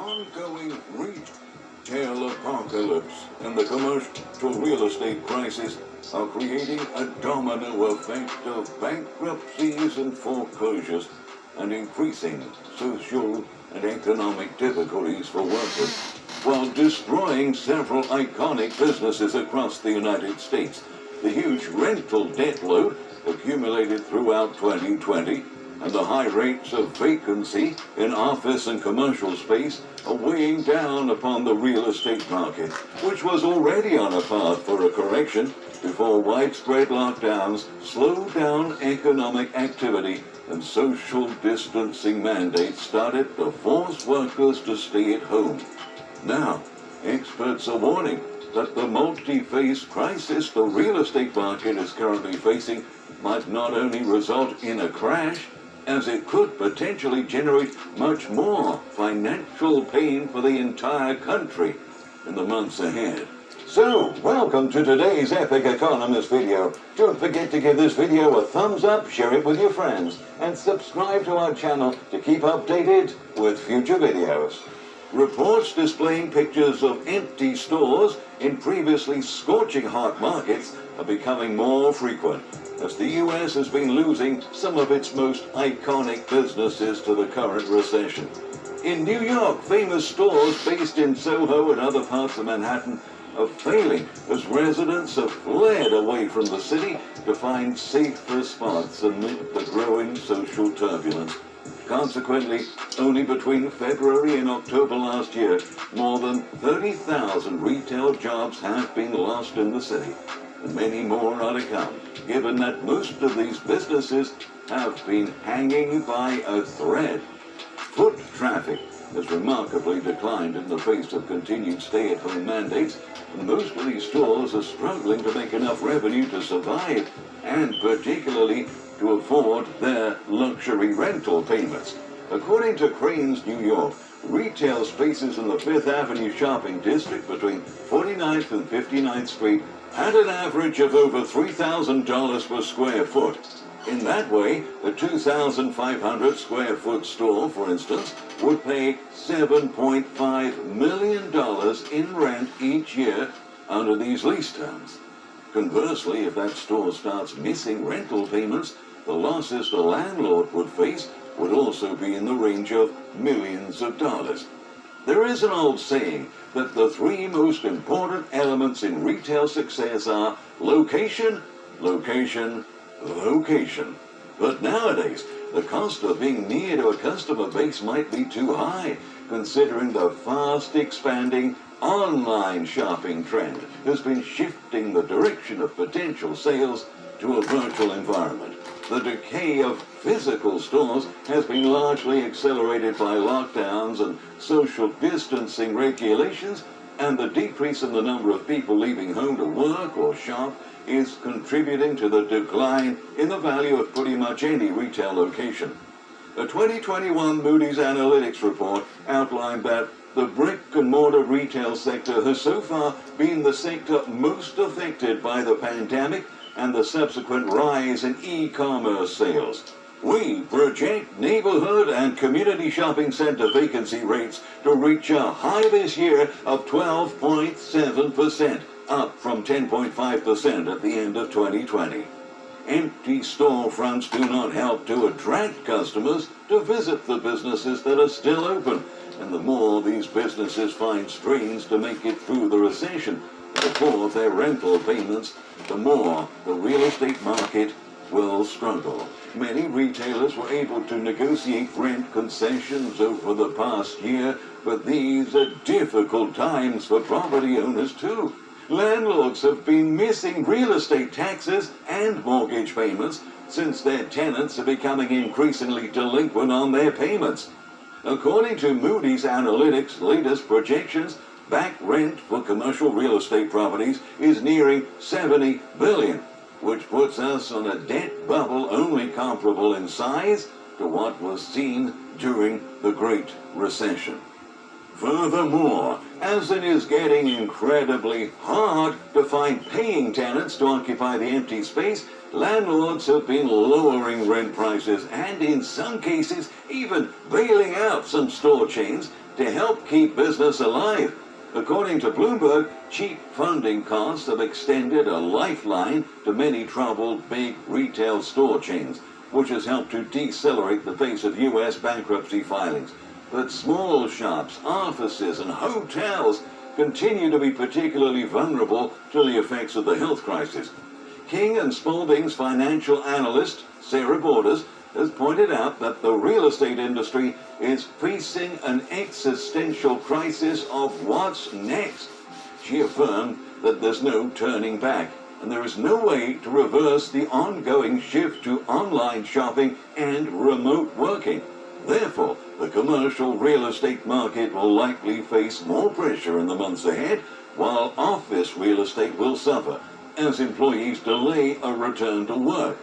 ongoing retail apocalypse and the commercial real estate crisis are creating a domino effect of bankruptcies and foreclosures and increasing social and economic difficulties for workers, while destroying several iconic businesses across the United States. The huge rental debt load accumulated throughout 2020 and the high rates of vacancy in office and commercial space are weighing down upon the real estate market, which was already on a path for a correction before widespread lockdowns slowed down economic activity and social distancing mandates started to force workers to stay at home. Now, experts are warning that the multi-phase crisis the real estate market is currently facing might not only result in a crash, as it could potentially generate much more financial pain for the entire country in the months ahead. So, welcome to today's Epic Economist video. Don't forget to give this video a thumbs up, share it with your friends, and subscribe to our channel to keep updated with future videos. Reports displaying pictures of empty stores in previously scorching hot markets are becoming more frequent, as the U.S. has been losing some of its most iconic businesses to the current recession. In New York, famous stores based in Soho and other parts of Manhattan are failing as residents have fled away from the city to find safer spots amid the growing social turbulence. Consequently, only between February and October last year, more than 30,000 retail jobs have been lost in the city, and many more are to come, given that most of these businesses have been hanging by a thread. Foot traffic has remarkably declined in the face of continued stay-at-home mandates, and most of these stores are struggling to make enough revenue to survive, and particularly to afford their luxury rental payments. According to Crain's New York, retail spaces in the Fifth Avenue shopping district between 49th and 59th Street had an average of over $3,000 per square foot. In that way, a 2,500 square foot store, for instance, would pay $7.5 million in rent each year under these lease terms. Conversely, if that store starts missing rental payments, the losses the landlord would face would also be in the range of millions of dollars. There is an old saying that the three most important elements in retail success are location, location, location. But nowadays, the cost of being near to a customer base might be too high, considering the fast expanding online shopping trend has been shifting the direction of potential sales to a virtual environment. The decay of physical stores has been largely accelerated by lockdowns and social distancing regulations, and the decrease in the number of people leaving home to work or shop is contributing to the decline in the value of pretty much any retail location. A 2021 Moody's Analytics report outlined that the brick-and-mortar retail sector has so far been the sector most affected by the pandemic and the subsequent rise in e-commerce sales. We project neighborhood and community shopping center vacancy rates to reach a high this year of 12.7%, up from 10.5% at the end of 2020. Empty storefronts do not help to attract customers to visit the businesses that are still open, and the more these businesses find strains to make it through the recession and afford their rental payments, the more the real estate market will struggle. Many retailers were able to negotiate rent concessions over the past year, but these are difficult times for property owners too. Landlords have been missing real estate taxes and mortgage payments since their tenants are becoming increasingly delinquent on their payments. According to Moody's Analytics' latest projections, back rent for commercial real estate properties is nearing $70 billion, which puts us on a debt bubble only comparable in size to what was seen during the Great Recession. Furthermore, as it is getting incredibly hard to find paying tenants to occupy the empty space, landlords have been lowering rent prices and in some cases even bailing out some store chains to help keep business alive. According to Bloomberg, cheap funding costs have extended a lifeline to many troubled big retail store chains, which has helped to decelerate the pace of U.S. bankruptcy filings. But small shops, offices, and hotels continue to be particularly vulnerable to the effects of the health crisis. King & Spalding's financial analyst, Sarah Borders, has pointed out that the real estate industry is facing an existential crisis of what's next. She affirmed that there's no turning back, and there is no way to reverse the ongoing shift to online shopping and remote working. Therefore, the commercial real estate market will likely face more pressure in the months ahead, while office real estate will suffer as employees delay a return to work.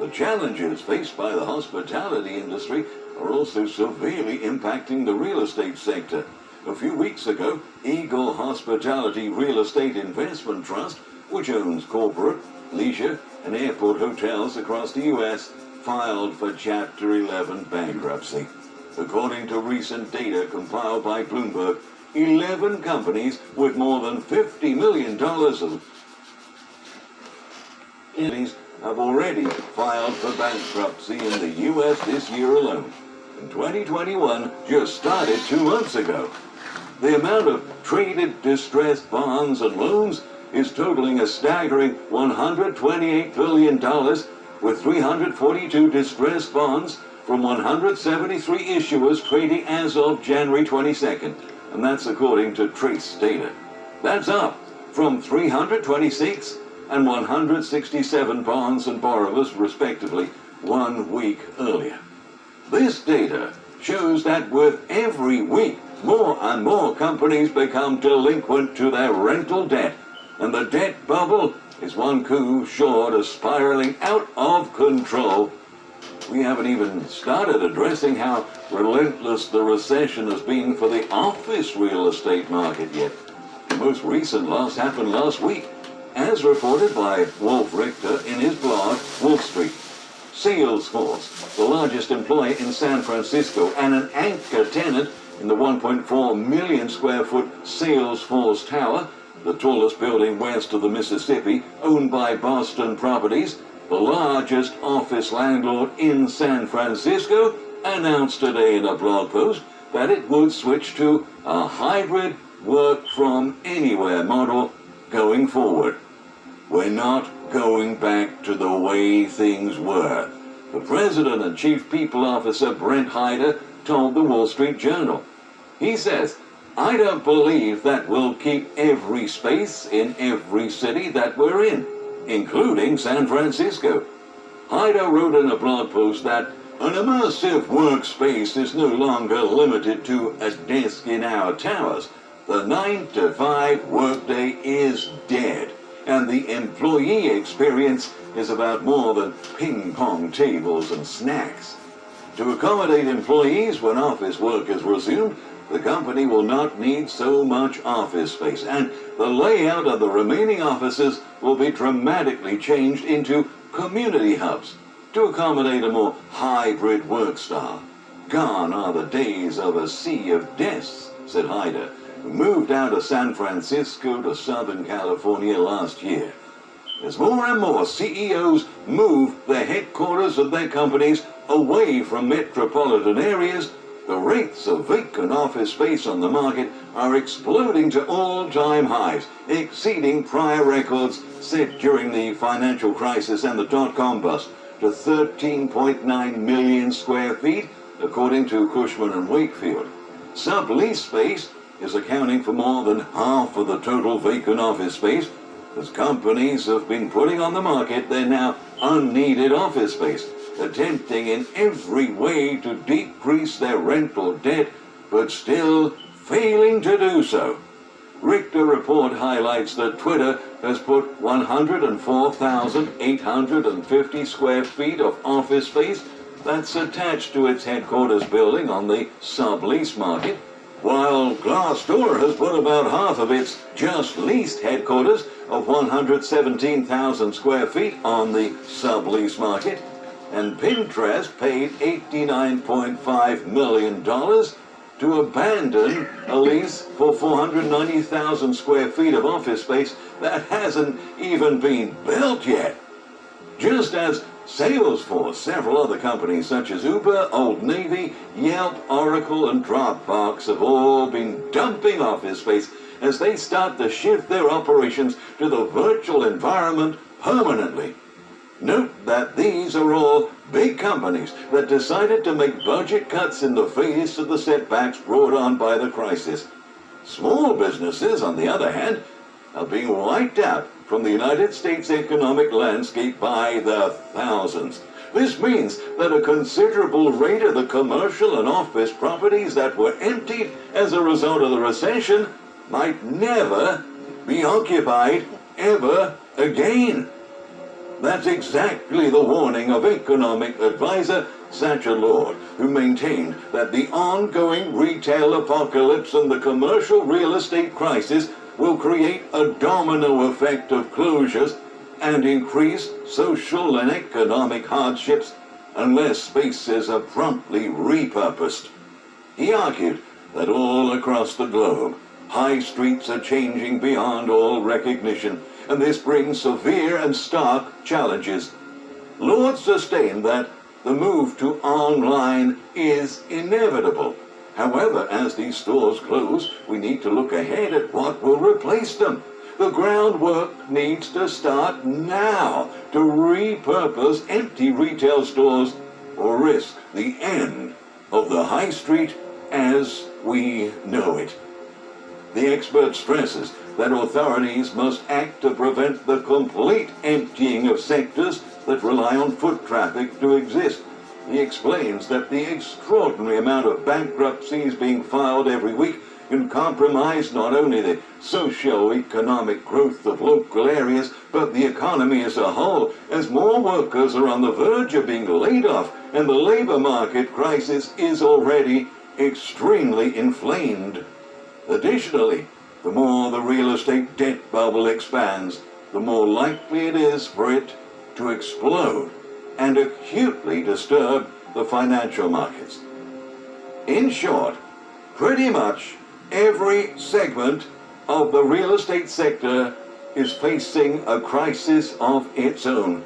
The challenges faced by the hospitality industry are also severely impacting the real estate sector. A few weeks ago, Eagle Hospitality Real Estate Investment Trust, which owns corporate, leisure, and airport hotels across the U.S., filed for Chapter 11 bankruptcy. According to recent data compiled by Bloomberg, 11 companies with more than $50 million of entities have already filed for bankruptcy in the U.S. this year alone. And 2021 just started 2 months ago. The amount of traded distressed bonds and loans is totaling a staggering $128 billion, with 342 distressed bonds from 173 issuers trading as of January 22nd. And that's according to Trace data. That's up from 326 and 167 bonds and borrowers, respectively, 1 week earlier. This data shows that with every week, more and more companies become delinquent to their rental debt, and the debt bubble is one coup short of spiraling out of control. We haven't even started addressing how relentless the recession has been for the office real estate market yet. The most recent loss happened last week, as reported by Wolf Richter in his blog, Wall Street. Salesforce, the largest employer in San Francisco and an anchor tenant in the 1.4 million square foot Salesforce Tower, the tallest building west of the Mississippi, owned by Boston Properties, the largest office landlord in San Francisco, announced today in a blog post that it would switch to a hybrid work-from-anywhere model going forward. We're not going back to the way things were, the president and chief people officer Brent Hyder told the Wall Street Journal. He says, "I don't believe that we'll keep every space in every city that we're in, including San Francisco." Hyder wrote in a blog post that an immersive workspace is no longer limited to a desk in our towers. The 9-to-5 workday is dead, and the employee experience is about more than ping-pong tables and snacks. To accommodate employees when office work is resumed, the company will not need so much office space, and the layout of the remaining offices will be dramatically changed into community hubs to accommodate a more hybrid work style. Gone are the days of a sea of desks, said Hyder, who moved out of San Francisco to Southern California last year. As more and more CEOs move the headquarters of their companies away from metropolitan areas, the rates of vacant office space on the market are exploding to all-time highs, exceeding prior records set during the financial crisis and the dot-com bust to 13.9 million square feet, according to Cushman & Wakefield. Sublease space is accounting for more than half of the total vacant office space, as companies have been putting on the market their now unneeded office space, attempting in every way to decrease their rental debt, but still failing to do so. Richter report highlights that Twitter has put 104,850 square feet of office space that's attached to its headquarters building on the sublease market, while Glassdoor has put about half of its just leased headquarters of 117,000 square feet on the sublease market, and Pinterest paid $89.5 million to abandon a lease for 490,000 square feet of office space that hasn't even been built yet. Just as Salesforce, several other companies such as Uber, Old Navy, Yelp, Oracle, and Dropbox have all been dumping office space as they start to shift their operations to the virtual environment permanently. Note that these are all big companies that decided to make budget cuts in the face of the setbacks brought on by the crisis. Small businesses, on the other hand, are being wiped out from the United States economic landscape by the thousands. This means that a considerable rate of the commercial and office properties that were emptied as a result of the recession might never be occupied ever again. That's exactly the warning of economic advisor Sacha Lord, who maintained that the ongoing retail apocalypse and the commercial real estate crisis will create a domino effect of closures and increase social and economic hardships unless spaces are promptly repurposed. He argued that all across the globe, high streets are changing beyond all recognition, and this brings severe and stark challenges. Lord sustained that the move to online is inevitable. However, as these stores close, we need to look ahead at what will replace them. The groundwork needs to start now to repurpose empty retail stores or risk the end of the high street as we know it. The expert stresses that authorities must act to prevent the complete emptying of sectors that rely on foot traffic to exist. He explains that the extraordinary amount of bankruptcies being filed every week can compromise not only the socio-economic growth of local areas, but the economy as a whole, as more workers are on the verge of being laid off, and the labor market crisis is already extremely inflamed. Additionally, the more the real estate debt bubble expands, the more likely it is for it to explode and acutely disturb the financial markets. In short, pretty much every segment of the real estate sector is facing a crisis of its own.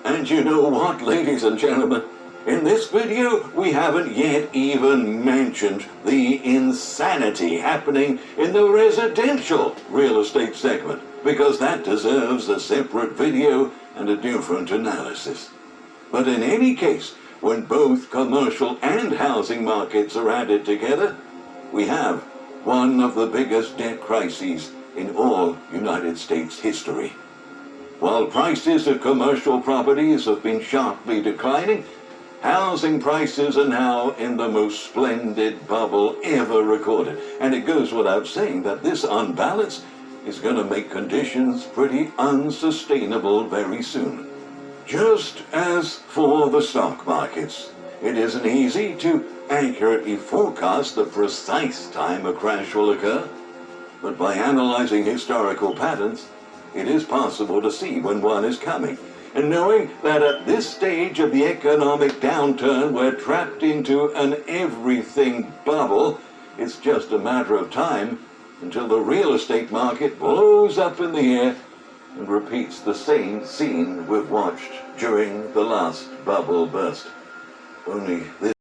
And you know what, ladies and gentlemen? In this video, we haven't yet even mentioned the insanity happening in the residential real estate segment, because that deserves a separate video and a different analysis. But in any case, when both commercial and housing markets are added together, we have one of the biggest debt crises in all United States history. While prices of commercial properties have been sharply declining, housing prices are now in the most splendid bubble ever recorded. And it goes without saying that this unbalance is going to make conditions pretty unsustainable very soon. Just as for the stock markets, it isn't easy to accurately forecast the precise time a crash will occur, but by analyzing historical patterns, it is possible to see when one is coming. And knowing that at this stage of the economic downturn we're trapped into an everything bubble, it's just a matter of time until the real estate market blows up in the air and repeats the same scene we've watched during the last bubble burst. Only this